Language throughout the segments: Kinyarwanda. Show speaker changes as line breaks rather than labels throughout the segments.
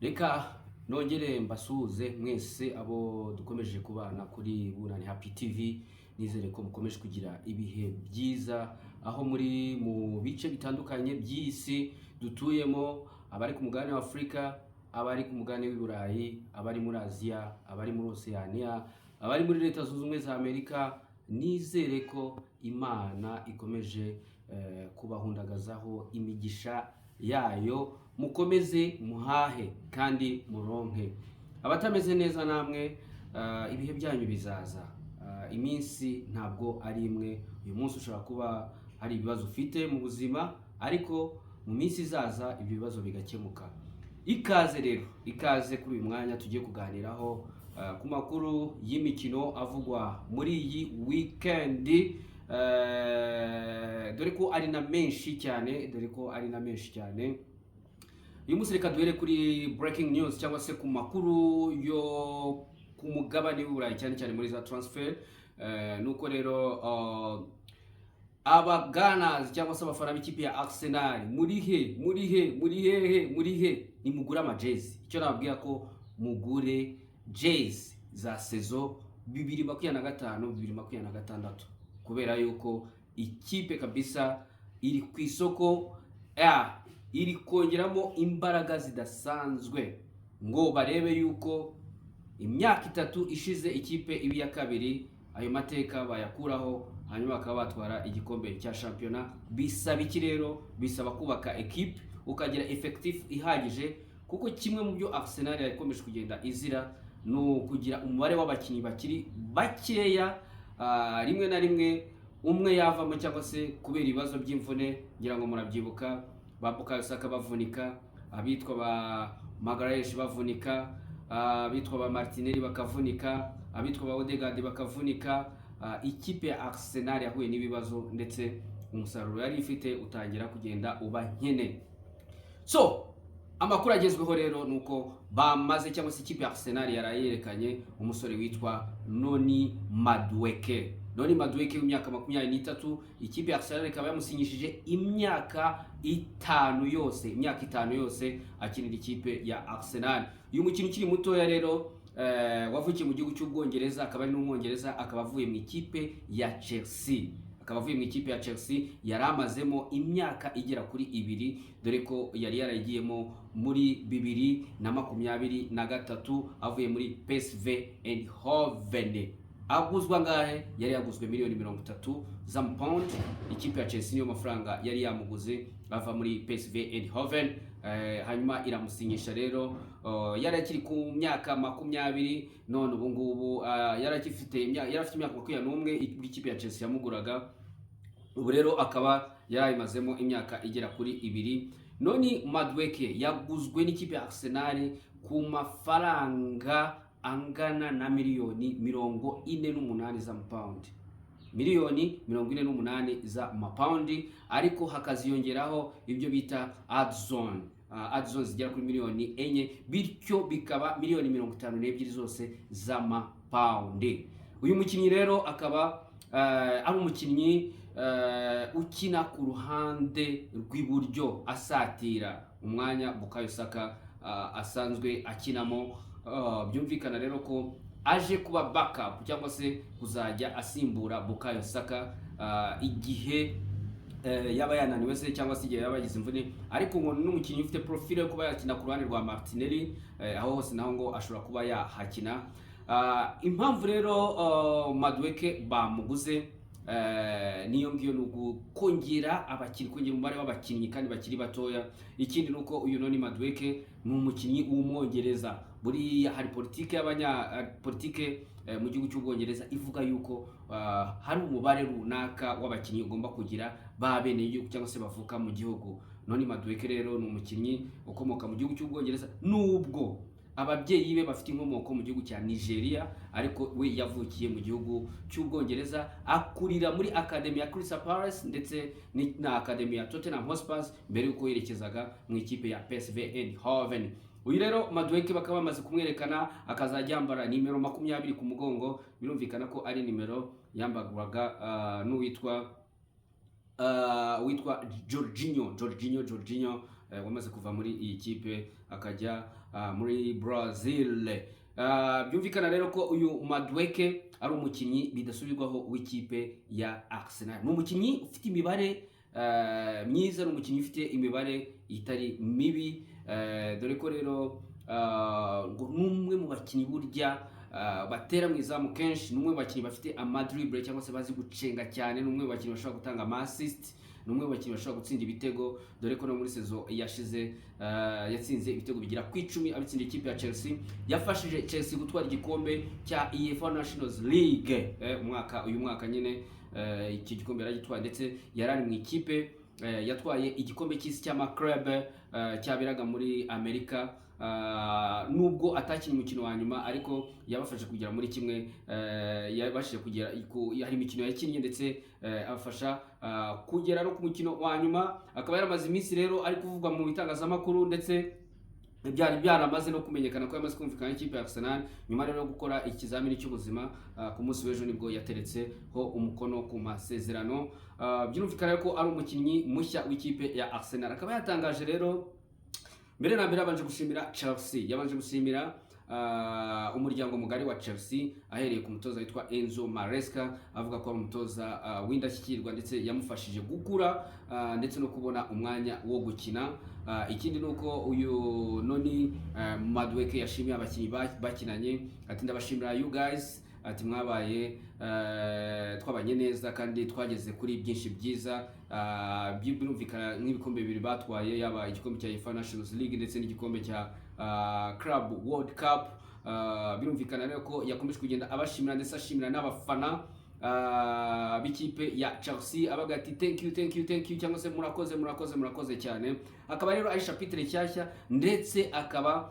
Reka nongere mbasuhuze mwese abo dukomeje kubana kuri Bunani Happy TV. Nizere ko mukomeje kugira ibihe byiza aho muri mu bice bitandukanye by'isi dutuyemo, abari ku mugabane wa Afrika, abari ku mugabane w'i Burayi, abari muri Aziya, abari muri Oceania, abari muri Leta Zunze Ubumwe za Amerika. Nizere ko Imana ikomeje kubahundagazaho imigisha yayo, mukomeze muhahe kandi muronke. Abatameze neza namwe, ibihe byanyu bizaza. Iminsi ntabwo ari imwe. Uyu munsi ushobora kuba hari ibibazo ufite mu buzima, ariko mu minsi izaza ibyo bibazo bigakemuka. Ikaze rero, ikaze kuri uyu mwanya tugiye kuganiraho ku makuru y'imikino avugwa muri iyi weekend. Dore ko ari na menshi cyane. Uyu munsi reka duhere kuri breaking news cyangwa se ku makuru yo ku mugabane w'Uburayi, cyane cyane muri za transfer. Nuko rero abaganazi cyangwa se abafana b'ikipe ya Arsenal, muri he nimugure amajezi. Icyo nababwira ko mugure jezi za saison 2025-2026, kubera yuko ikipe kabisa iri ku isoko, iri kongeramo imbaraga zidasanzwe ngo barebe yuko imyaka 3 ishize ikipe ibi ya kabiri ayo mateka bayakuraho, hanyuma bakaba batwara igikombe cya shampiyona. Bisaba iki rero? Bisaba kubaka equipe, ukagira effective ihagije, kuko kimwe mu byo Arsenal yakomeje kugenda izira no kugira umubare w'abakinnyi bakiri bakeya. Rimwe na rimwe umwe yavamo cyangwa se kubera ibibazo by'imvune, ngira ngo murabyibuka, ba Bukayo Saka bavunika, abitwa ba Magalhaes bavunika, abitwa ba Martinelli bakavunika, abitwa ba Odegaard bakavunika. Ikipe ya Arsenal yahuye n'ibibazo, ndetse umusaruro yari ifite utangira kugenda uba nkene. So amakuru agezweho rero nuko bamaze, cyangwa se ikipe ya Arsenal yarayerekanye umusore witwa Noni Madueke w'imyaka 23. Ikipe ya Arsenal ikaba yamusinyishije imyaka 5 yose akinira ikipe ya Arsenal. Uyu mukino ukiri mutoya rero, wavukiye mu gihugu cy'Ubwongereza, akaba ari n'Umwongereza, akaba avuye mu ikipe ya Chelsea. Yari amazemo imyaka igera kuri 2, dore ko yari yaragiyemo muri 2023 avuye muri PSV Eindhoven. Aguzwa ngahe? Yari yaguzwe £30 z'amapound. Ikipe ya Chelsea niyo mafaranga yari yamuguze ava muri PSV Eindhoven. Hanyuma iramusinyisha rero, yari akiri ku myaka 20, none ubu ngubu yari afite imyaka 21 ikipe ya Chelsea yamuguraga. Ubu rero akaba yarayimazemo imyaka igera kuri 2. Noni Madueke yaguzwe n'ikipe ya Arsenal ku mafaranga angana na miliyoni 48 z'amapound. Miliyoni 48 z'amapound, ariko hakaziyongeraho ibyo bita add-on zigera kuri miliyoni 4, bityo bikaba miliyoni 52 zose z'amapound. Uyu mukinnyi rero akaba ari umukinnyi ukina ku ruhande rw'iburyo, asatira umwanya Bukayo Saka asanzwe akinamo. Byumvikana rero ko aje kuba backup cyangwa se kuzajya asimbura Bukayo Saka igihe yaba yananiwe se, cyangwa se igihe yaba yagize imvune. Ariko ngo n'umukinnyi ufite profile yo kuba yakina ku ruhande rwa Martinelli, aho hose naho ngo ashobora kuba yahakina. Impamvu rero Madueke bamuguze, niyo ngiyo kongera umubare w'abakinnyi kandi bakiri batoya. Ikindi nuko uyu Noni Madueke ni umukinnyi w'Umwongereza. Buriya hari politike mu gihugu cy'Ubwongereza ivuga yuko hari umubare runaka w'abakinnyi ugomba kugira bene igihugu cyangwa se bavuka mu gihugu. Noni Madueke rero ni umukinnyi ukomoka mu gihugu cy'Ubwongereza, nubwo ababyeyi be bafite inkomoko mu gihugu cya Nigeria, ariko we yavukiye mu gihugu cy'Ubwongereza, akurira muri Academy ya Crystal Palace ndetse na Academy ya Tottenham Hotspur mbere yuko yerekezaga mu ikipe ya PSV Eindhoven. Uyu rero Madueke bakaba bamaze kumwerekana, akazajya yambara nimero 20 ku mugongo. Birumvikana ko ari nimero yambagwaga n'uwitwa witwa Jorginho wamaze kuva muri iyi kipe akajya muri Brazil. Byumvikana rero ko uyu Madueke ari umukinnyi bidasubirwaho w'ikipe ya Arsenal. Ni umukinnyi ufite imibare myiza, ni umukinnyi ufite imibare itari mibi, dore ko rero ngo numwe mu bakinnyi burya batera mu izamu kenshi, numwe mu bakinnyi bafite amadribble cyangwa se bazi gucenga cyane, numwe mu bakinnyi bashobora gutanga assist, numwe mu bakinnyi bashobora gutsinda ibitego, dore ko no muri saison yashize yatsinze ibitego bigera ku 10 abitsinda ikipe ya Chelsea, yafashije Chelsea gutwara igikombe cya UEFA Nations League uyu mwaka nyine. Iki gikombe yaragitwaye, ndetse yarari mu ikipe yatwaye igikombe cy'isi cy'amaclub cyaberaga muri Amerika. Nubwo atakinnye umukino wa nyuma, ariko yabafasha kugera muri kimwe, yabashije kugera hari imikino yakinnye, ndetse abafasha kugera no ku mukino wa nyuma. Akaba yaramaze iminsi rero ari kuvugwa mu bitangazamakuru, ndetse byari byaramaze no kumenyekana ko yamaze kumvikana n'ikipe ya Arsenal. Nyuma rero yo gukora ikizamini cy'ubuzima ku munsi w'ejo nibwo yateretseho umukono ku masezerano. Byumvikana ko ari umukinnyi mushya w'ikipe ya Arsenal. Akaba yatangaje rero, mbere na mbere abanje gushimira Chelsea, yabanje gushimira umuryango mugari wa Chelsea, ahereye ku mutoza witwa Enzo Maresca, avuga ko ari umutoza w'indashyikirwa, ndetse yamufashije gukura ndetse no kubona umwanya wo gukina. Ikindi nuko uyu Noni Madueke yashimiye abakinnyi bakinanye, ati ndabashimira you guys, ati mwabaye twabanye neza kandi twageze kuri byinshi byiza. Birumvikana nk'ibikombe bibiri batwaye, yaba igikombe cya UEFA Nations League ndetse n'igikombe cya Club World Cup. Birumvikana rero ko yakomeje kugenda abashimira, ndetse ashimira n'abafana b'ikipe ya Chelsea, abaga ati thank you cyangwa se murakoze cyane. Akaba rero ari chapitre nshyashya, ndetse akaba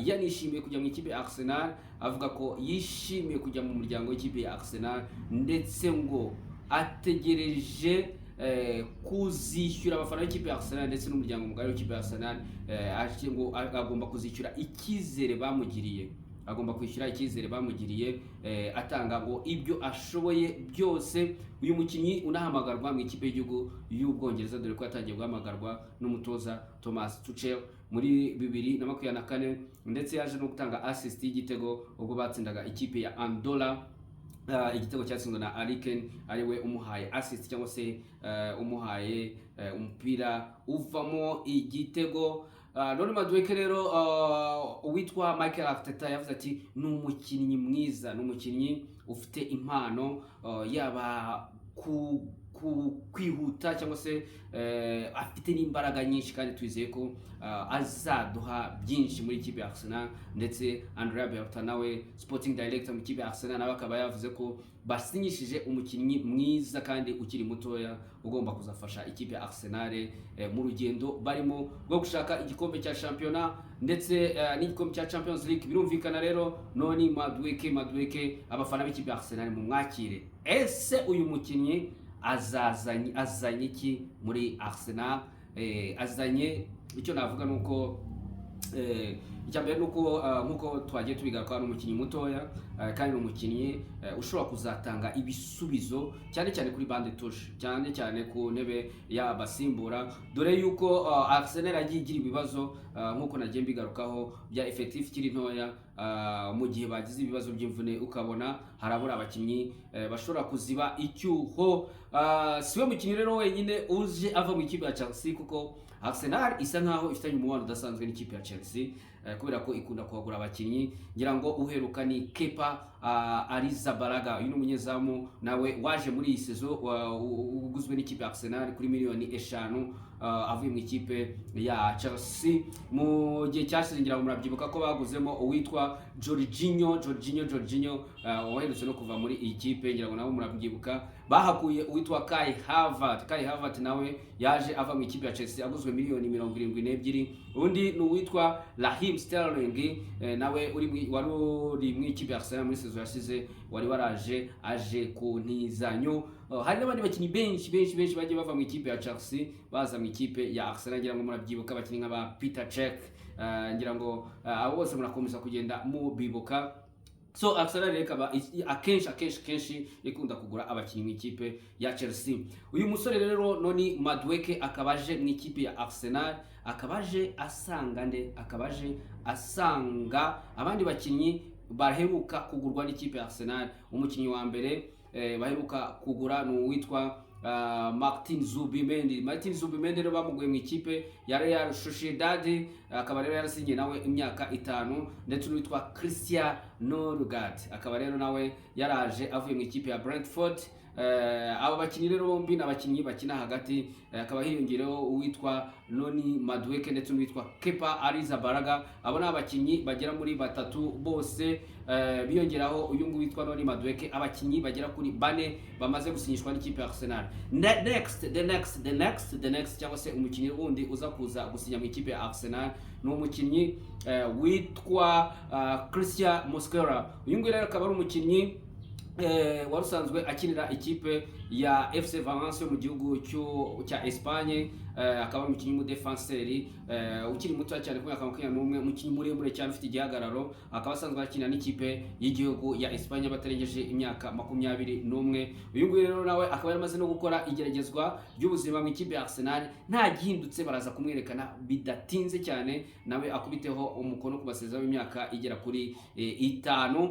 yanishimiye kujya mu ikipe ya Arsenal, avuga ko yishimiye kujya mu muryango w'ikipe ya Arsenal, ndetse ngo ategereje kuzishyura abafana b'ikipe ya Arsenal ndetse n'umuryango mugari w'ikipe ya Arsenal. Ngo agomba kuzishyura icyizere bamugiriye, agomba kwishyura icyizere bamugiriye, atanga ngo ibyo ashoboye byose. Uyu mukinnyi unahamagarwa mu ikipe y'igihugu y'Ubwongereza, dore ko yatangiye guhamagarwa n'umutoza Thomas Tuchel muri 2024, ndetse yaje no gutanga assist y'igitego ubwo batsindaga ikipe ya Andorra. Igitego cyatsinzwe na Ariken, ariwe umuhaye assist cyangwa se umuhaye umupira uvamo igitego. None Madueke rero uwitwa Mikel Arteta yavuze ati ni umukinnyi mwiza, ni umukinnyi ufite impano, yaba kwihuta cyangwa se afite n'imbaraga nyinshi, kandi twizeye ko azaduha byinshi muri ikipe ya Arsenal. Ndetse Andrea Berta nawe sporting director mu ikipe ya Arsenal, nawe akaba yavuze ko basinyishije umukinnyi mwiza kandi ukiri mutoya, ugomba kuzafasha ikipe ya Arsenal mu rugendo barimo rwo gushaka igikombe cya shampiyona ndetse n'igikombe cya Champions League. Birumvikana rero Noni Madueke abafana b'ikipe ya Arsenal mu mwakire. Ese uyu mukinnyi azanye iki muri Arsenal? Azanye icyo navuga nuko icyambere nuko nkuko twagiye tubigaruka, ari umukinnyi mutoya kandi umukinnyi ushobora kuzatanga ibisubizo cyane cyane kuri bande touche, cyane cyane ku ntebe y'abasimbura, dore yuko Arsenal yagiye igira ibibazo nkuko nagiye mbigarukaho bya effective kiri ntoya. Mu gihe bagize ibibazo by'imvune, ukabona harabura abakinnyi bashobora kuziba icyuho. Siwe mukinnyi rero wenyine uje ava mu ikipe ya Chelsea, kuko Arsenal isa nkaho ifitanye umubano udasanzwe n'ikipe ya Chelsea, kubera ko ikunda kuhagura abakinnyi. Ngira ngo uheruka ni Kepa Arrizabalaga, uyu ni umunyezamu nawe waje muri iyi saison uguzwe n'ikipe ya Arsenal kuri miliyoni 5 avuye mu ikipe ya Chelsea. Mu gihe cyashize ngira ngo murabyibuka ko baguzemo uwitwa Jorginho waherutse no kuva muri iyi kipe, ngira ngo nabo murabyibuka. Bahakuye uwitwa Kai Havertz nawe yaje ava mu ikipe ya Chelsea aguzwe miliyoni 72. Undi ni uwitwa Raheem Sterling, nawe wari mu ikipe ya Arsenal muri saison yashize, wari waraje aje ku ntizanyo. Hari n'abandi bakinnyi benshi bagiye bava mu ikipe ya Chelsea baza mu ikipe ya Arsenal, ngira ngo murabyibuka abakinnyi nk'aba Peter Cech, ngira ngo abo bose murakomeza kugenda mu bibuka. So Arsenal rero ikaba akenshi ikunda kugura abakinnyi mu ikipe ya Chelsea. Uyu musore rero Noni Madueke akabaje mu ikipe ya Arsenal, akabaje asanga abandi bakinnyi baheruka kugurwa n'ikipe ya Arsenal. Umukinnyi wa mbere baheruka kugura ni uwitwa Martin Zubimendi rero bamuguye mu ikipe ya Real Sociedad, akaba rero yarasinye nawe imyaka 5, ndetse n'uwitwa Christian Norgard akaba rero nawe yaraje avuye mu ikipe ya Brentford. Aba bakinnyi rero bombi n'abakinnyi bakina hagati, akaba hiyongereho uwitwa Noni Madueke ndetse n'uwitwa Kepa Arrizabalaga. Abo n'abakinnyi bagera muri 3 bose, biyongeraho uyu nguyu witwa Noni Madueke, abakinnyi bagera kuri 4 bamaze gusinyishwa n'ikipe ya Arsenal. The next cyangwa se umukinnyi wundi uza kuza gusinya mu ikipe ya Arsenal ni umukinnyi witwa Christian Mosquera. Uyu nguyu rero akaba ari umukinnyi warusanzwe akinira ikipe ya FC Valence yo mu gihugu cya Espagne. Akaba ari umukinnyi w'umudefenseri ukiri muto cyane ku myaka 21, umukinnyi muremure cyane ufite igihagararo. Akaba asanzwe akina n'ikipe y'igihugu ya Espagne batarengeje imyaka 21. Uyu nguyu rero nawe akaba yaramaze no gukora igeragezwa ry'ubuzima mu ikipe ya Arsenal. Nta gihindutse baraza kumwerekana bidatinze cyane, nawe akubiteho umukono ku basezerano w'imyaka igera kuri 5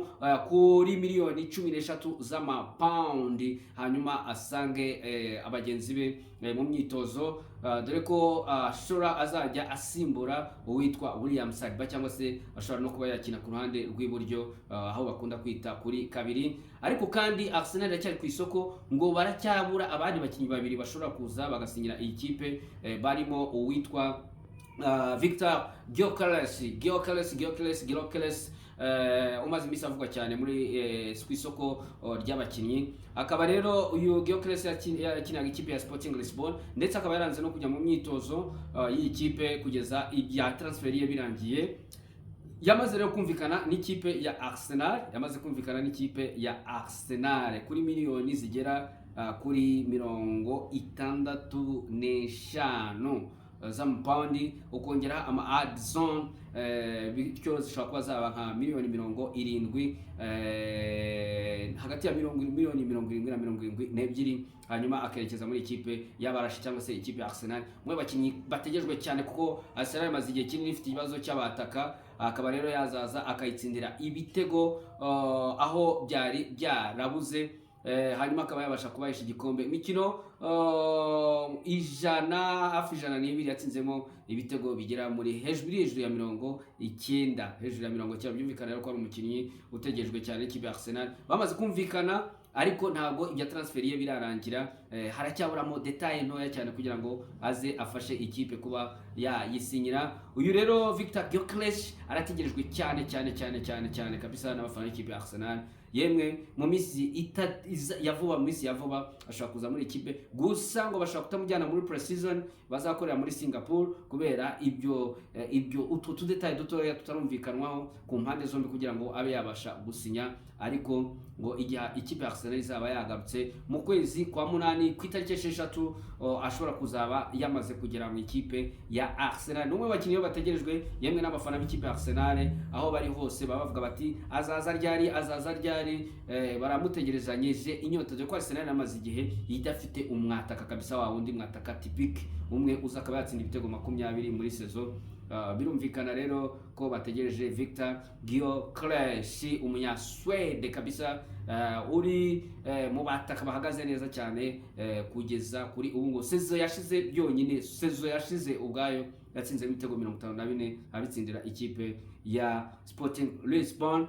kuri miliyoni 13 z'amapaundi, hanyuma asange abagenzi be mu myitozo, dore ko ashobora azajya asimbura uwitwa William Saliba, cyangwa se ashobora no kuba yakina ku ruhande rw'iburyo, aho bakunda kwita kuri kabiri. Ariko kandi Arsenal iracyari ku isoko, ngo baracyabura abandi bakinnyi 2 bashobora kuza bagasinyira iyi kipe, barimo uwitwa Victor Gyökeres umaze iminsi avugwa cyane muri ku isoko ry'abakinnyi. Akaba rero uyu Gyökeres yakinaga ikipe ya Sporting Lisbon, ndetse akaba yaranze no kujya mu myitozo y'iyi kipe kugeza ibya transfer ye birangiye. Yamaze rero kumvikana n'ikipe ya Arsenal kuri miliyoni zigera kuri 65 z'amapaundi, ukongera ama add-on bityo zishobora kuba zaba nka miliyoni 70, hagati ya miliyoni 70 na 72, hanyuma akerekeza muri ikipe y'abarashi cyangwa se ikipe ya Arsenal. Mwe bakinnyi bategejwe cyane kuko Arsenal imaze igihe kinini ifite ibibazo cy'abataka, akaba rero yazaza akayitsindira ibitego aho byari byarabuze, hanyuma akaba yabasha kubahisha igikombe. Imikino hafi 102 yatsinzemo ibitego bigera muri hejuru ya 90, byumvikana rero ko ari umukinnyi utegejwe cyane ikipe ya Arsenal. Bamaze kumvikana, ariko ntabwo ibya transfer ye birarangira, haracyaburamo detail ntoya cyane kugira ngo aze afashe ikipe kuba yayisinyira. Uyu rero Victor Gyökeres arategerejwe cyane kabisa n'abafana b'ikipe ya Arsenal. Yemwe mu minsi ya vuba ashobora kuza muri ikipe, gusa ngo bashobora kutamujyana muri pre-season bazakorera muri Singapore, kubera ibyo utu detail dutoya tutarumvikanwaho ku mpande zombi kugira ngo abe yabasha gusinya. Ariko ngo igihe ikipe ya Arsenal izaba yagarutse mu kwezi kwa 8 ku itariki 6 ashobora kuzaba yamaze kugera mu ikipe ya Arsenal. Numwe bakinnyi bategerejwe, yemwe n'abafana b'ikipe ya Arsenal aho bari hose baba bavuga bati azaza ryari, baramutegerezanyije inyota yo kwa Arsenal amaze igihe idafite umwataka kabisa, wa wundi mwataka typique umwe uza akaba yatsinda ibitego 20 muri saison. Birumvikana rero ko bategereje Victor Gyökeres, umunyaswede kabisa, uri mu bataka bahagaze neza cyane kugeza kuri ubu ngo saison yashize ubwayo yatsinze ibitego 54 abitsindira ikipe ya Sporting Lisbon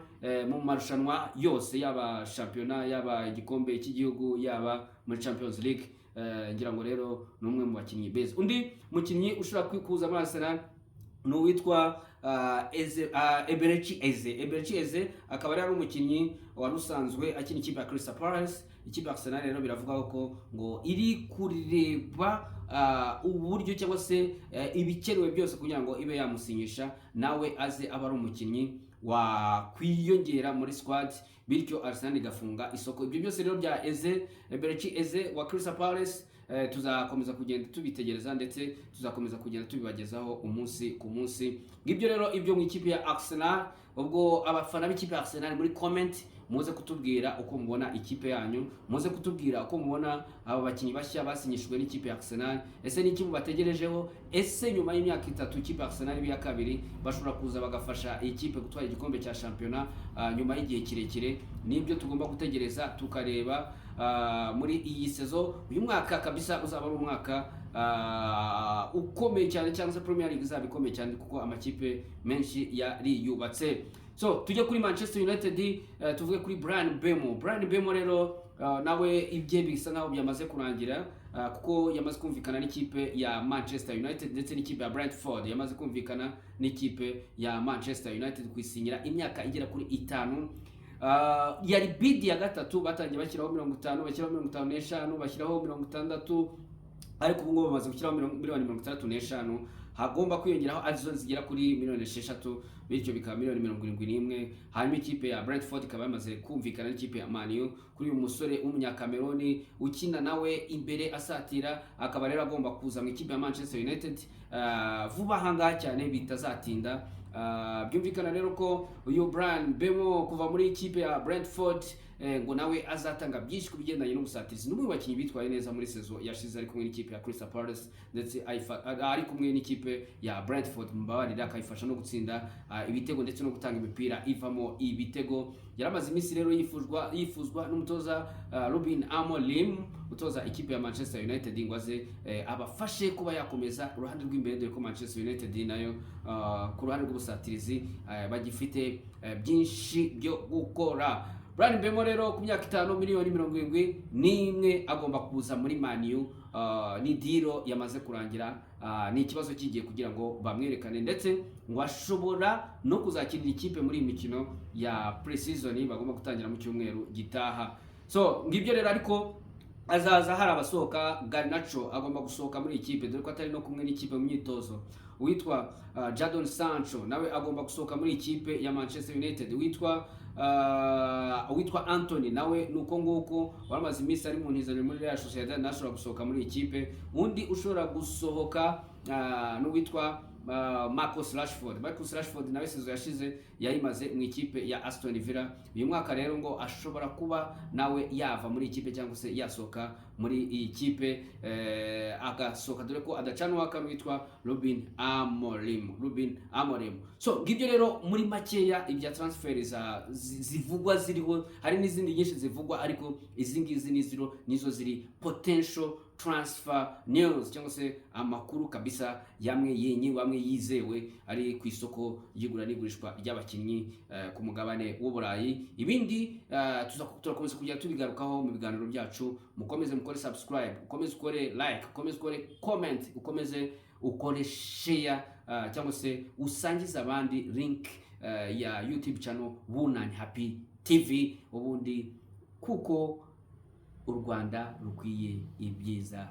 mu marushanwa yose, yaba championnat, yaba igikombe cy'igihugu, yaba muri Champions League. Ngira ngo rero numwe mu bakinnyi beza. Undi mukinnyi ushobora kwikuza muri Arsenal ni uwitwa Eberechi Eze. Akaba ari umukinnyi warusanzwe akina ikipe ya Crystal Palace. Ikipe ya Arsenal rero biravuga ko ngo iri kureba uburyo cyangwa se ibikenewe byose kugira ngo ibe yamusinyisha nawe aze aba ari umukinnyi wa kwiyongera muri squad, bityo Arsenal igafunga isoko. Ibyo byose rero bya Eberechi Eze wa Crystal Palace tuzakomeza kugenda tubitegereza ndetse tuzakomeza kugenda tubibagezaho umunsi ku munsi. Ngibyo rero ibyo mu ikipe ya Arsenal. Ubwo abafana b'ikipe ya Arsenal muri comment muze kutubwira uko mubona ikipe yanyu, muze kutubwira uko mubona aba bakinyi bashya basinyishwe n'ikipe ya Arsenal. Ese ni iki mubategerejeho? Ese nyuma y'imyaka 3 ikipe ya Arsenal ya kabiri bashobora kuza bagafasha ikipe gutwara igikombe cya shampiyona nyuma y'igihe kirekire? Nibyo tugomba gutegereza tukareba muri iyi sezo. Uyu mwaka kabisa uzaba ari umwaka ukomeye cyane, cyangwa se Premier League izaba ikomeye cyane kuko amakipe menshi yari yubatse. So tujye kuri Manchester United, tuvuge kuri Bryan Mbeumo. Bryan Mbeumo rero nawe ibye bisa nkaho byamaze kurangira kuko yamaze kumvikana n'ikipe ya Manchester United ndetse n'ikipe ya Brentford yamaze kumvikana n'ikipe ya Manchester United kwisinyira imyaka igera kuri 5. Yari bid ya gatatu, batangiye bashyiraho 50, bashyiraho 55, bashyiraho 60, ariko ubu ngubu bamaze gushyiraho miliyoni 65. Hagomba kwiyongeraho arizo zigera kuri miliyoni 6, bityo bikaba miliyoni 71. Hanyuma ikipe ya Brentford ikaba yamaze kumvikana n'ikipe ya Man U kuri uyu musore w'umunyakameroni ukina nawe imbere asatira, akaba rero agomba kuza mu ikipe ya Manchester United vuba hanga cyane bitazatinda. Byumvikana rero ko uyu Bryan Mbeumo kuva muri ikipe ya Brentford ngo nawe azatanga byinshi ku bigendanye n'ubusatirizi. N'umwe bakinyi bitwaye neza muri sezo yashize ari kumwe n'ikipe ya Crystal Palace ndetse ari kumwe n'ikipe ya Brentford mbabarira, akayifasha no gutsinda ibitego ndetse no gutanga imipira ivamo ibitego. Yaramaze iminsi rero yifuzwa n'umutoza Ruben Amorim utoza ikipe ya Manchester United ngo aze abafashe kuba yakomeza uruhande rw'imbere, dore ko Manchester United nayo ku ruhande rw'ubusatirizi bagifite byinshi byo gukora. Bryan Mbeumo rero ku myaka 5 miliyoni 71 agomba kuza muri Man U. Ni deal yamaze kurangira, ni ikibazo kigiye kugira ngo bamwerekane ndetse ngo ashobora no kuzakinira ikipe muri imikino ya pre-season bagomba gutangira mu cyumweru gitaha. So ngibyo rero, ariko azaza hari abasohoka. Garnacho agomba gusohoka muri ikipe dore ko atari no kumwe n'ikipe mu myitozo. Witwa Jadon Sancho nawe agomba gusohoka muri ikipe ya Manchester United. Witwa Anthony nawe nuko nguko waramaze iminsi ari mu ntizanyo muri Real Sociedad, nashobora gusohoka muri ikipe. Undi ushobora gusohoka n'uwitwa Marcus Rashford nawe sezo yashize yayimaze mu ikipe ya Aston Villa. Uyu mwaka rero ngo ashobora kuba nawe yava muri ikipe cyangwa se yasohoka muri iyi kipe agasohoka dore ko adacana waka witwa Ruben Amorim. So ngibyo rero muri makeya ibya transfer zivugwa ziriho, hari n'izindi nyinshi zivugwa ariko izi ngizi nizo ziri potential transfer news cyangwa se amakuru kabisa yamwe yizewe ari ku isoko y'igura n'igurishwa ry'abakinnyi ku mugabane w'Uburayi. Ibindi turakomeza kujya tubigarukaho mu biganiro byacu. Mukomeze mukore subscribe, ukomeze ukore like, ukomeze ukore comment, ukomeze ukore share cyangwa se usangiza abandi link ya YouTube channel Bunani Happy TV, ubundi kuko u Rwanda rukwiye ibyiza